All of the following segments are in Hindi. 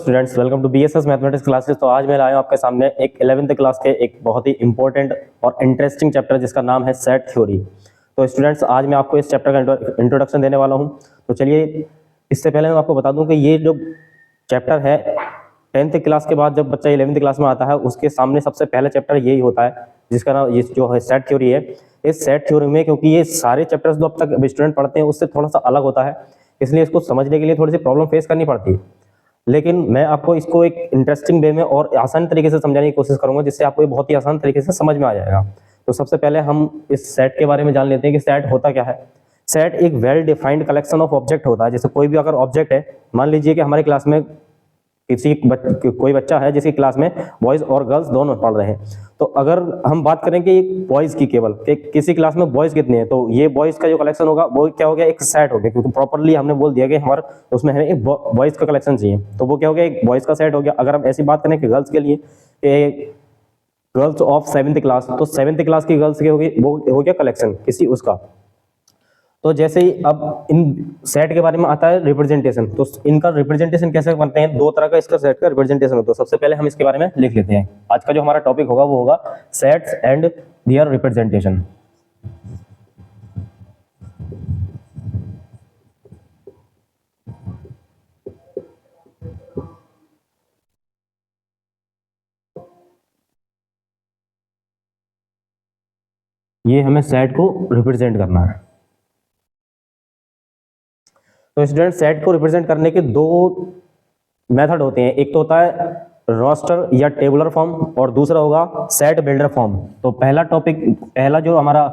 Students, welcome to BSS mathematics classes. तो आज मैं लाया हूं आपके सामने एक 11th क्लास के एक बहुत ही इंपॉर्टेंट और इंटरेस्टिंग चैप्टर जिसका नाम है सेट थ्योरी। तो स्टूडेंट्स, आज मैं आपको इस चैप्टर का इंट्रोडक्शन देने वाला हूं। तो चलिए, इससे पहले मैं आपको बता दूं कि ये जो चैप्टर है 10th क्लास के बाद जब बच्चा 11th क्लास में आता है उसके सामने सबसे पहला चैप्टर यही होता है जिसका नाम ये जो है सेट थ्योरी है। इस सेट थ्योरी में, क्योंकि ये सारे चैप्टर्स जो अब तक स्टूडेंट पढ़ते हैं उससे थोड़ा सा अलग होता है, इसलिए इसको समझने के लिए थोड़ी सी प्रॉब्लम फेस करनी पड़ती है। लेकिन मैं आपको इसको एक इंटरेस्टिंग वे में और आसान तरीके से समझाने की कोशिश करूंगा जिससे आपको ये बहुत ही आसान तरीके से समझ में आ जाएगा। तो सबसे पहले हम इस सेट के बारे में जान लेते हैं कि सेट होता क्या है। सेट एक well defined collection of object होता है। जैसे कोई भी अगर ऑब्जेक्ट है, मान लीजिए कि हमारी क्लास में कोई बच्चा है जिसकी क्लास में बॉयज और गर्ल्स दोनों पढ़ रहे हैं, तो अगर हम बात करें कि बॉयज की केवल कि किसी क्लास में बॉयज कितने हैं, तो ये बॉयज का जो कलेक्शन होगा वो क्या हो गया, एक सेट हो गया, क्योंकि प्रॉपर्ली हमने बोल दिया कि हमारे उसमें हमें एक बॉयज का कलेक्शन चाहिए, तो वो क्या हो गया, एक बॉयज का सेट हो गया। अगर हम ऐसी बात करें कि गर्ल्स के लिए, गर्ल्स ऑफ 7th क्लास, तो 7th क्लास की गर्ल्स की होगी, वो हो गया कलेक्शन किसी उसका। तो जैसे ही अब इन सेट के बारे में आता है रिप्रेजेंटेशन, तो इनका रिप्रेजेंटेशन कैसे बनते हैं, दो तरह का इसका सेट का रिप्रेजेंटेशन होता है। सबसे पहले हम इसके बारे में लिख लेते हैं। आज का जो हमारा टॉपिक होगा वो होगा सेट्स एंड देयर रिप्रेजेंटेशन। ये हमें सेट को रिप्रेजेंट करना है। तो स्टूडेंट, सेट को रिप्रेजेंट करने के दो मेथड होते हैं। एक तो होता है रोस्टर या टेबुलर फॉर्म और दूसरा होगा सेट बिल्डर फॉर्म। तो पहला जो हमारा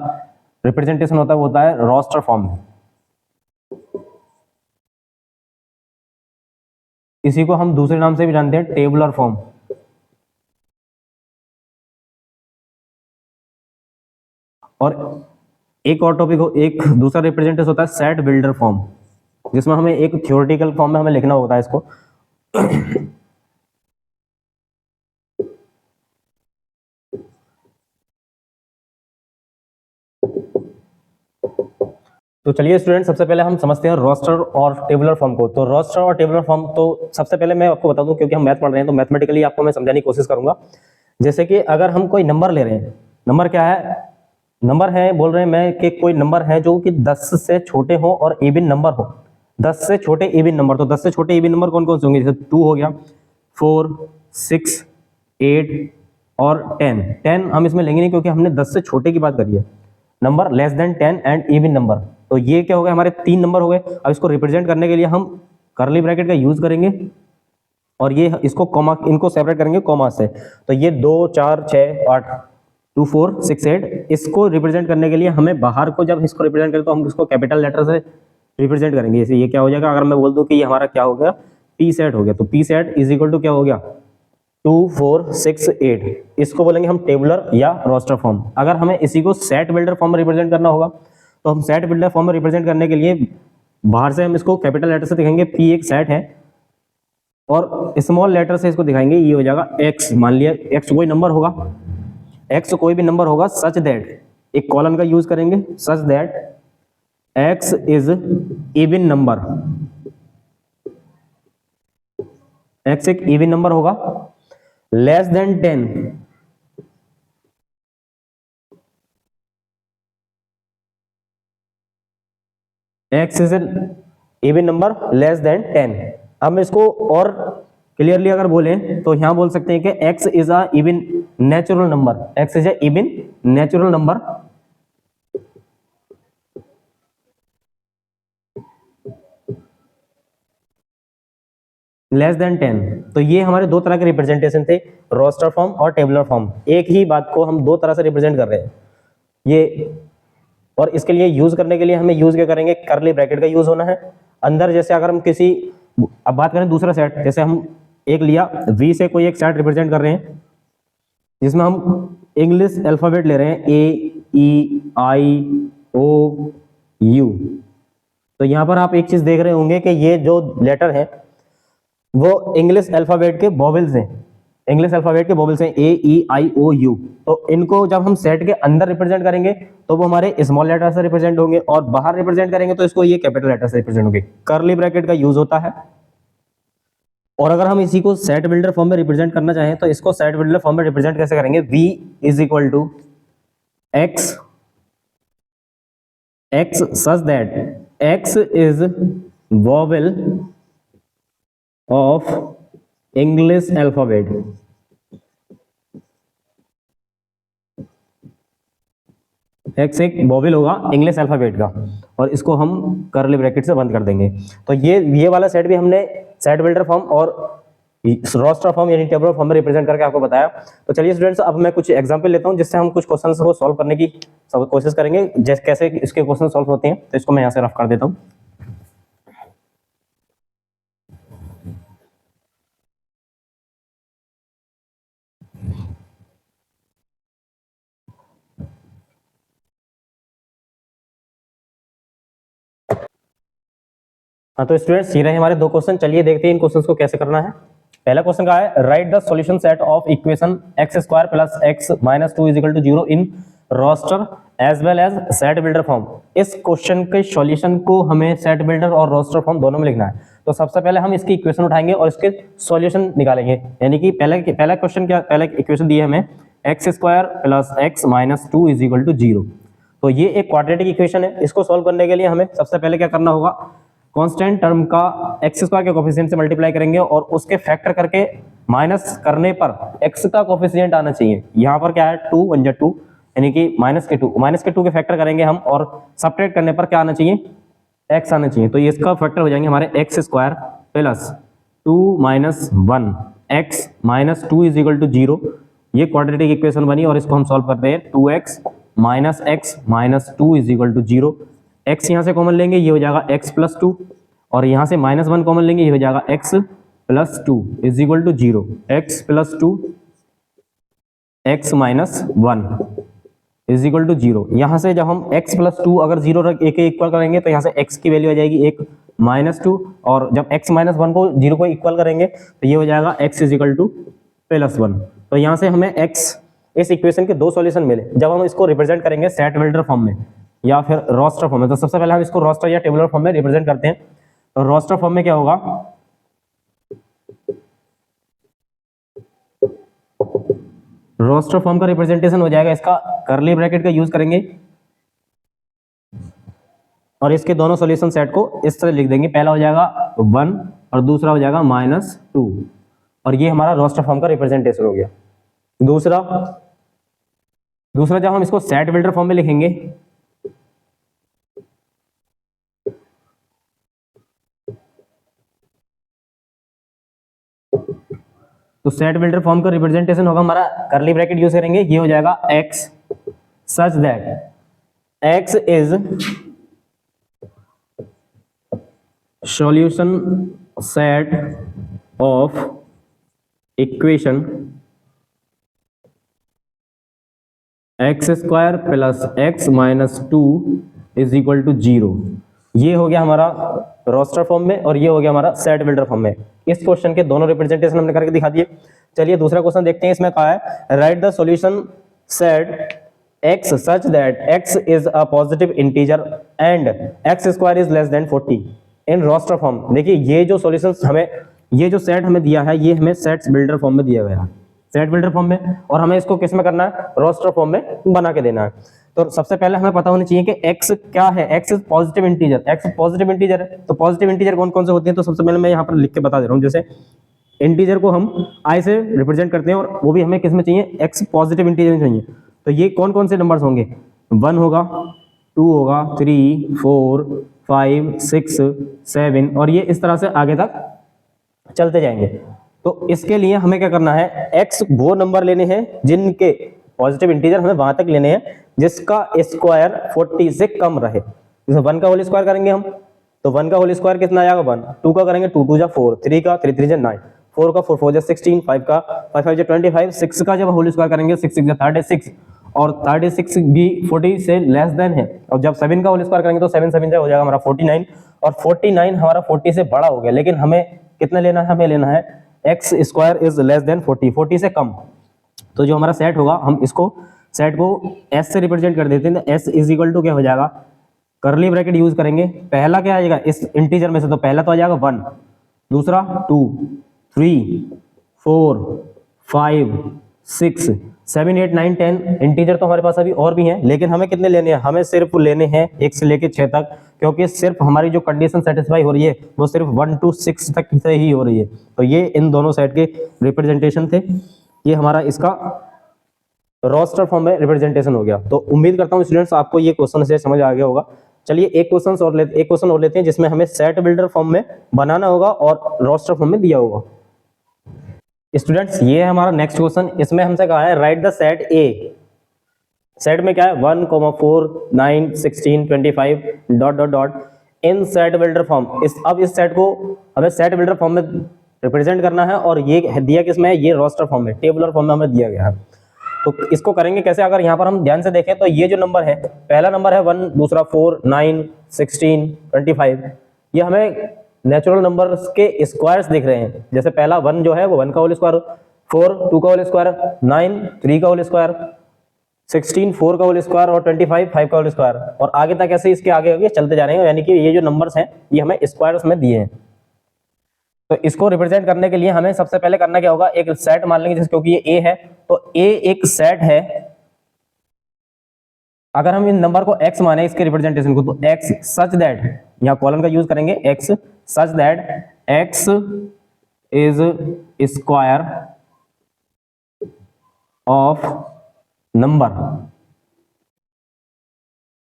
रिप्रेजेंटेशन होता है वो होता है रोस्टर फॉर्म। इसी को हम दूसरे नाम से भी जानते हैं टेबुलर फॉर्म। और एक और टॉपिक एक दूसरा रिप्रेजेंटेशन होता है सेट बिल्डर फॉर्म, जिसमें हमें एक थ्योरेटिकल फॉर्म में हमें लिखना होता है इसको। तो चलिए स्टूडेंट, सबसे पहले हम समझते हैं रोस्टर और टेबुलर फॉर्म को। तो रोस्टर और टेबुलर फॉर्म, तो सबसे पहले मैं आपको बता दूं, क्योंकि हम मैथ पढ़ रहे हैं तो मैथमेटिकली आपको मैं समझाने की कोशिश करूंगा। जैसे कि अगर हम कोई नंबर ले रहे हैं, नंबर क्या है, नंबर है, बोल रहे हैं मैं कि कोई नंबर है जो कि 10 से छोटे हो और इवन नंबर हो। 10 से छोटे इवन नंबर, तो 10 से छोटे इवन नंबर कौन कौन से होंगे, जैसे 2 हो गया, 4, 6, 8 और 10 हम इसमें लेंगे नहीं क्योंकि हमने 10 से छोटे की बात करी है। Number less than 10 and even number, तो ये क्या हो गया, हमारे 3 नंबर हो गए। अब इसको रिप्रेजेंट करने के लिए हम कर्ली ब्रैकेट का यूज करेंगे और ये इसको कॉमा, इनको सेपरेट करेंगे कॉमा से। तो ये 2, 4, 6, 8, 2, 4, 6, 8, इसको रिप्रेजेंट करने के लिए हमें बाहर को जब इसको रिप्रेजेंट करें तो हम इसको कैपिटल लेटर से रिप्रेजेंट करेंगे। जैसे ये क्या हो जाएगा, अगर मैं बोल दूं कि ये हमारा क्या हो गया, पी सेट हो गया, तो P set is equal to क्या हो गया, 2, 4, 6, 8। इसको बोलेंगे हम टेबुलर या रोस्टर फॉर्म। अगर हमें इसी को सेट बिल्डर फॉर्म में रिप्रेजेंट करना होगा तो हम सेट बिल्डर फॉर्म में रिप्रेजेंट करने के लिए बाहर से हम इसको कैपिटल लेटर से दिखाएंगे, पी एक सेट है, और स्मॉल लेटर से इसको दिखाएंगे, ये हो जाएगा एक्स। मान लिया एक्स कोई नंबर होगा, एक्स कोई भी नंबर होगा, सच दैट, एक कॉलन का यूज करेंगे, such that x is even number. X एक इवन नंबर होगा, less than 10, x is even number less than 10। हम इसको और क्लियरली अगर बोलें तो यहां बोल सकते हैं कि x is a even natural number, x is a even natural number less than 10। तो ये हमारे दो तरह के रिप्रेजेंटेशन थे, रोस्टर फॉर्म और टेबुलर फॉर्म। एक ही बात को हम दो तरह से रिप्रेजेंट कर रहे हैं ये, और इसके लिए यूज करने के लिए हमें यूज क्या करेंगे, कर्ली ब्रैकेट का यूज होना है अंदर। जैसे अगर हम किसी, अब बात करें दूसरा सेट, जैसे हम एक लिया वी से कोई एक सेट रिप्रेजेंट कर रहे हैं जिसमें हम इंग्लिश अल्फाबेट ले रहे हैं, ए, ई, आई, ओ, यू। तो यहां पर आप एक चीज देख रहे होंगे कि ये जो लेटर है वो इंग्लिश अल्फाबेट के वोवेल्स हैं, इंग्लिश अल्फाबेट के वोवेल्स हैं, ए, ई, आई, ओ, यू। तो इनको जब हम सेट के अंदर रिप्रेजेंट करेंगे तो वो हमारे स्मॉल लेटर से रिप्रेजेंट होंगे, और बाहर रिप्रेजेंट करेंगे तो इसको ये कैपिटल लेटर से रिप्रेजेंट होंगे। कर्ली ब्रैकेट का यूज होता है और अगर हम इसी को सेट बिल्डर फॉर्म में रिप्रेजेंट करना चाहें तो इसको सेट बिल्डर फॉर्म में रिप्रेजेंट कैसे करेंगे, v is equal to x such that x is vowel of English alphabet. X एक वोवेल होगा इंग्लिश अल्फाबेट का, और इसको हम कर्ली ब्रैकेट से बंद कर देंगे। तो ये वाला सेट भी हमने सेट बिल्डर फॉर्म और रोस्टर फॉर्म यानी टेबुलर फॉर्म में रिप्रेजेंट करके आपको बताया। तो चलिए स्टूडेंट्स, अब मैं कुछ एग्जांपल लेता हूं जिससे हम कुछ क्वेश्चंस को सॉल्व करने की कोशिश करेंगे, जैसे कैसे इसके क्वेश्चन सॉल्व होते हैं। तो इसको मैं यहाँ से रफ कर देता हूँ। हाँ, तो स्टूडेंट्स ये रहे हमारे दो क्वेश्चन। चलिए देखते हैं इन क्वेश्चंस को कैसे करना है। पहला क्वेश्चन का है, write the solution set of equation x square plus x minus 2 is equal to 0 in roster as well as set builder form. इस क्वेश्चन के सॉल्यूशन को हमें सेट बिल्डर और रोस्टर फॉर्म दोनों में लिखना है। तो सबसे पहले हम इसकी इक्वेशन उठाएंगे और इसके सॉल्यूशन निकालेंगे। यानी कि पहला क्वेश्चन क्या, पहला इक्वेशन दी है हमें x square plus x minus 2 is equal to 0। तो ये एक क्वाड्रेटिक इक्वेशन है। इसको सॉल्व करने के लिए हमें सबसे पहले क्या करना होगा, कांस्टेंट टर्म का एक्स स्क्वायर के कोफिशिएंट से मल्टीप्लाई करेंगे और उसके फैक्टर करके माइनस करने पर एक्स का कोफिशिएंट आना चाहिए। यहाँ पर क्या है 2 1 जा 2 यानी कि माइनस के 2 के फैक्टर करेंगे हम और सब्ट्रैक्ट करने पर क्या आना चाहिए, एक्स आना चाहिए। तो ये इसका फैक्टर हो जाएंगे हमारे x square plus 2 minus 1 x minus 2 is equal to 0। ये क्वाड्रेटिक इक्वेशन बनी और इसको हम सॉल्व करते हैं। 2x minus x minus 2 is equal to 0। x यहाँ से कॉमन लेंगे, ये हो जाएगा x प्लस 2 और यहाँ से माइनस 1 कॉमन लेंगे, ये हो जाएगा x plus 2 is equal to 0। x plus 2 x minus 1 is equal to 0। यहाँ से जब हम x प्लस 2 अगर 0 रख एक इक्वल करेंगे तो यहाँ से x की वैल्यू आ जाएगी 1 माइनस 2 और जब x माइनस 1 को 0 को इक्वल करेंगे तो ये हो जाएगा x is equal two plus 1। तो यहाँ से हमें x इस इक्वेशन के दो सॉल्यूशन मिले। जब हम इसको रिप्रेजेंट करेंगे सेट बिल्डर फॉर्म में या फिर रोस्टर फॉर्म में, तो सबसे पहले हम इसको रोस्टर या टेबुलर फॉर्म में रिप्रेजेंट करते हैं। तो रोस्टर फॉर्म में क्या होगा, रोस्टर फॉर्म का रिप्रेजेंटेशन हो जाएगा, इसका कर्ली ब्रैकेट का यूज करेंगे और इसके दोनों सॉल्यूशन सेट को इस तरह लिख देंगे। पहला हो जाएगा 1 और दूसरा हो जाएगा माइनस 2 और ये हमारा रोस्टर फॉर्म का रिप्रेजेंटेशन हो गया। दूसरा जब हम इसको सेट बिल्डर फॉर्म में लिखेंगे तो सेट बिल्डर फॉर्म का रिप्रेजेंटेशन होगा हमारा, कर्ली ब्रैकेट यूज करेंगे, ये हो जाएगा x such that x is solution set of equation x square plus x minus 2 is equal to 0। ये हो गया हमारा रोस्टर फॉर्म में और ये हो गया हमारा सेट बिल्डर फॉर्म में। इस क्वेश्चन के दोनों रिप्रेजेंटेशन हमने करके दिखा दिए। चलिए दूसरा क्वेश्चन देखते हैं। इसमें कहा है, write the solution set x such that x is a positive integer and x square is less than 40 in roster form. देखिए ये जो सॉल्यूशंस हमें, ये जो सेट हमें दिया है, ये हमें सेट बिल्डर फॉर्म में दिया गया है, सेट बिल्डर फॉर्म में, और हमें इसको किस में करना है, रोस्टर फॉर्म में बना के देना है। तो सबसे पहले हमें पता होना चाहिए कि x क्या है, x is positive integer, x positive integer है। तो पॉजिटिव इंटीजर कौन कौन से होते हैं, तो सबसे पहले मैं यहाँ पर लिख के बता दे रहा हूँ। जैसे इंटीजर को हम i से रिप्रेजेंट करते हैं और वो भी हमें किस में चाहिए, x पॉजिटिव इंटीजर में चाहिए। तो ये कौन कौन से नंबर्स होंगे, 1 होगा, 2 होगा, 3 4 5 6 7 और ये इस तरह से आगे तक चलते जाएंगे। तो इसके लिए हमें क्या करना है, x वो नंबर लेने हैं जिनके पॉजिटिव इंटीजर हमें वहां तक लेने हैं जिसका स्क्वायर 40 से कम रहे। जैसे 1 का होल स्क्वायर करेंगे हम, तो 1 का होल स्क्वायर कितना आएगा 1, 2 का करेंगे 2 2 जा 4, 3 का 3 3 जा 9, 4 का 4 4 जा 16, 5 का 5 5 जा 25, 6 का जब होल स्क्वायर करेंगे 6 6 जा 36 और 36 भी 40 से लेस देन है। और जब 7 का होल स्क्वायर करेंगे तो 7 7 जा हो जाएगा हमारा 49 और 49 हमारा 40 से बड़ा हो गया। लेकिन हमें कितना लेना है, हमें लेना है x square is less than 40, 40 से कम। तो जो हमारा सेट होगा, हम इसको सेट को s से रिप्रेजेंट कर देते हैं। तो s इज इक्वल टू क्या हो जाएगा, कर्ली ब्रैकेट यूज करेंगे। पहला क्या आएगा इस इंटीजर में से, तो पहला तो आ जाएगा 1, दूसरा 2, 3 4 5 6 7 8 9 10 इंटीजर तो हमारे पास अभी और भी हैं, लेकिन हमें कितने लेने हैं, हमें सिर्फ लेने हैं 1 से लेके 6 तक, क्योंकि सिर्फ हमारी जो कंडीशन सेटिस्फाई हो रही है वो सिर्फ 1 to 6 तक से ही हो रही है। तो ये इन दोनों सेट के रिप्रेजेंटेशन थे। ये हमारा इसका रोस्टर फॉर्म में रिप्रेजेंटेशन हो गया। तो उम्मीद करता हूँ स्टूडेंट्स आपको ये क्वेश्चन से समझ आ गया होगा। चलिए एक क्वेश्चन और लेते हैं जिसमें हमें सेट बिल्डर फॉर्म में बनाना होगा और रोस्टर फॉर्म में दिया होगा। स्टूडेंट्स ये है हमारा नेक्स्ट क्वेश्चन। इसमें हमसे कहा है write the set A. Set में क्या है 1, 4, 9, 16, 25 dot dot dot in set builder form. अब इस सेट को हमें सेट बिल्डर फॉर्म में रिप्रेजेंट करना है और ये दिया किसमें है, ये रोस्टर फॉर्म में, टेबुलर फॉर्म में हमें दिया गया है। तो इसको करेंगे कैसे, अगर यहाँ पर हम ध्यान से देखें तो ये जो नंबर है, पहला नंबर है 1, दूसरा 4, 9, 16, 25, ये हमें नेचुरल नंबर्स के स्क्वायर्स दिख रहे हैं। जैसे पहला 1 जो है वो 1 का होल स्क्वायर, 4 2 का होल स्क्वायर, 9 3 का होल स्क्वायर, 16 4 का होल स्क्वायर और 25 5 का होल स्क्वायर, और आगे तक ऐसे इसके आगे आगे चलते जा रहे हैं। यानी कि ये जो नंबर्स हैं ये हमें स्क्वायर्स में दिए हैं। तो इसको रिप्रेजेंट करने के लिए हमें सबसे पहले करना क्या होगा, एक सेट मान लेंगे, क्योंकि ये ए है तो ए एक सेट है। अगर हम इन नंबर को x माने इसके रिप्रेजेंटेशन को, तो x सच दैट, यहां कॉलन का यूज करेंगे, x such that x is square of number,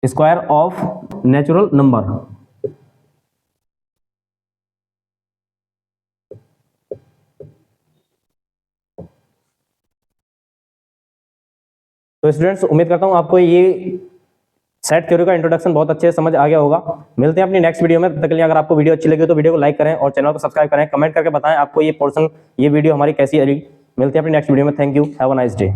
square of natural number. तो स्टूडेंट्स उम्मीद करता हूं आपको ये सेट थ्योरी का इंट्रोडक्शन बहुत अच्छे से समझ आ गया होगा। मिलते हैं अपनी नेक्स्ट वीडियो में। तब तक के लिए अगर आपको वीडियो अच्छी लगी तो वीडियो को लाइक करें और चैनल को सब्सक्राइब करें। कमेंट करके बताएं आपको ये पोर्शन, ये वीडियो हमारी कैसी लगी। मिलते हैं अपनी नेक्स्ट वीडियो में। Thank you, have a nice day.